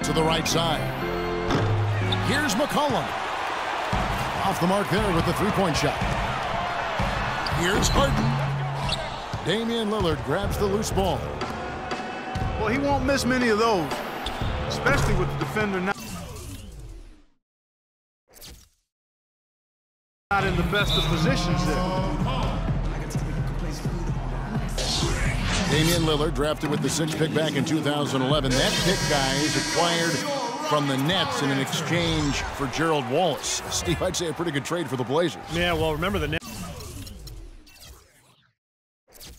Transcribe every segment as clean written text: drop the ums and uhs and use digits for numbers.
to the right side. Here's McCollum. Off the mark there with the three-point shot. Here's Harden. Damian Lillard grabs the loose ball. Well, he won't miss many of those, especially with the defender not in the best of positions there. Damian Lillard drafted with the 6th pick back in 2011. That pick, guys, acquired from the Nets in an exchange for Gerald Wallace. Steve, I'd say a pretty good trade for the Blazers. Yeah, well, remember the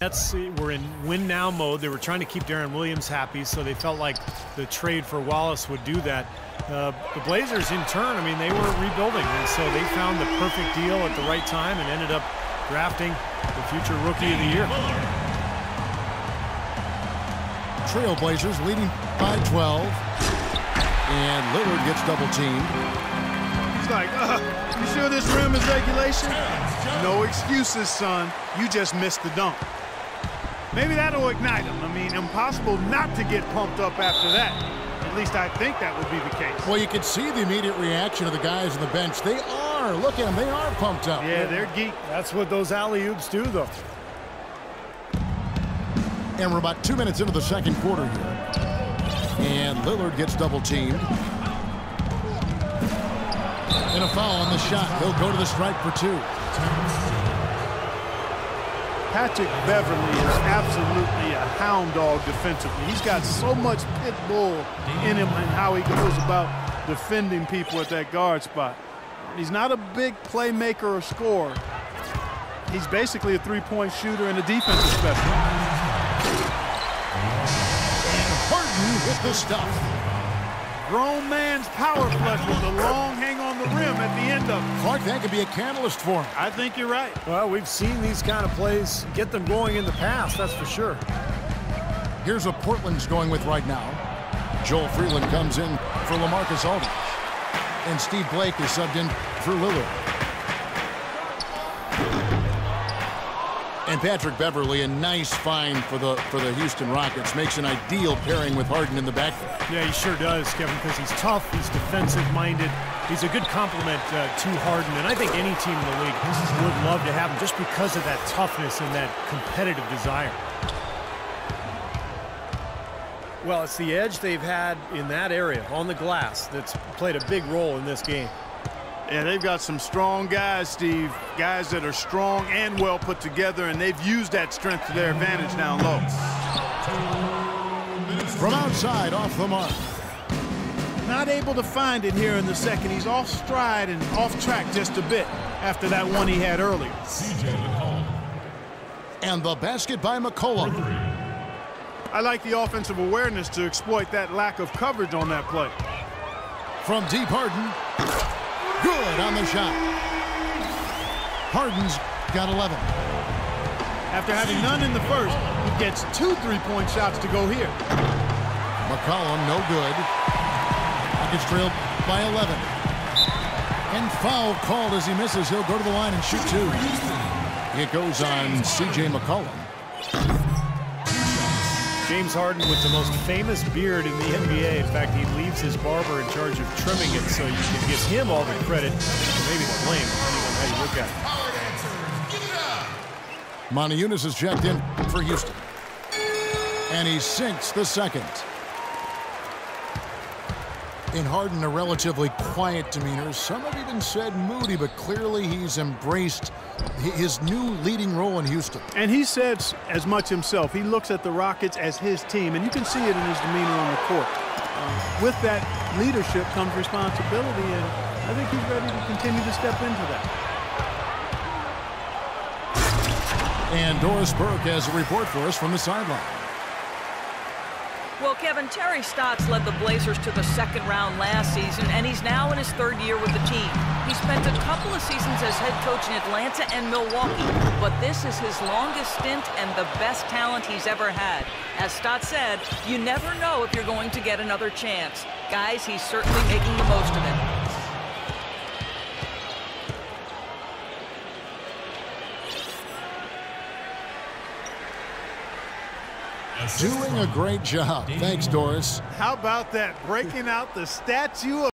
Nets were in win-now mode. They were trying to keep Deron Williams happy, so they felt like the trade for Wallace would do that. The Blazers, in turn, I mean, they were rebuilding, and so they found the perfect deal at the right time and ended up drafting the future Rookie of the Year. Trailblazers leading by 12. And Lillard gets double-teamed. He's like, you sure this rim is regulation? No excuses, son. You just missed the dunk. Maybe that'll ignite him. I mean, impossible not to get pumped up after that. At least I think that would be the case. Well, you can see the immediate reaction of the guys on the bench. They are. Look at them. They are pumped up. Yeah, they're geek. That's what those alley-oops do, though. And we're about 2 minutes into the second quarter here. And Lillard gets double-teamed. And a foul on the shot. He'll go to the strike for 2. Patrick Beverly is absolutely a hound dog defensively. He's got so much pit bull in him and how he goes about defending people at that guard spot. He's not a big playmaker or scorer. He's basically a three-point shooter and a defensive specialist. With the stuff. Grown man's power flush with a long hang on the rim at the end of it. Clark, that could be a catalyst for him. I think you're right. Well, we've seen these kind of plays get them going in the past, that's for sure. Here's what Portland's going with right now. Joel Freeland comes in for LaMarcus Aldridge. And Steve Blake is subbed in for Lillard. And Patrick Beverly, a nice find for the Houston Rockets. Makes an ideal pairing with Harden in the backfield. Yeah, he sure does, Kevin, because he's tough, he's defensive-minded. He's a good complement to Harden, and I think any team in the league would love to have him just because of that toughness and that competitive desire. Well, it's the edge they've had in that area on the glass that's played a big role in this game. Yeah, they've got some strong guys, Steve. Guys that are strong and well put together, and they've used that strength to their advantage down low. From outside, off the mark. Not able to find it here in the second. He's off stride and off track just a bit after that one he had earlier. And the basket by McCollum. I like the offensive awareness to exploit that lack of coverage on that play. From deep, Harden. Good on the shot. Harden's got 11. After having none in the first, he gets 2 3-point shots to go here. McCollum, no good. Rockets trailed by 11. And foul called as he misses. He'll go to the line and shoot 2. It goes on C.J. McCollum. James Harden with the most famous beard in the NBA. In fact, he leaves his barber in charge of trimming it, so you can give him all the credit, or maybe the blame, depending on how you look at it. Montejunas is checked in for Houston. And he sinks the second. In Harden, a relatively quiet demeanor. Some have even said moody, but clearly he's embraced his new leading role in Houston. And he said as much himself. He looks at the Rockets as his team, and you can see it in his demeanor on the court. With that leadership comes responsibility, and I think he's ready to continue to step into that. And Doris Burke has a report for us from the sideline. Well, Kevin, Terry Stotts led the Blazers to the second round last season, and he's now in his 3rd year with the team. He spent a couple of seasons as head coach in Atlanta and Milwaukee, but this is his longest stint and the best talent he's ever had. As Stotts said, you never know if you're going to get another chance. Guys, he's certainly making the most of it. Doing a great job. Thanks, Doris. How about that? Breaking out the statue of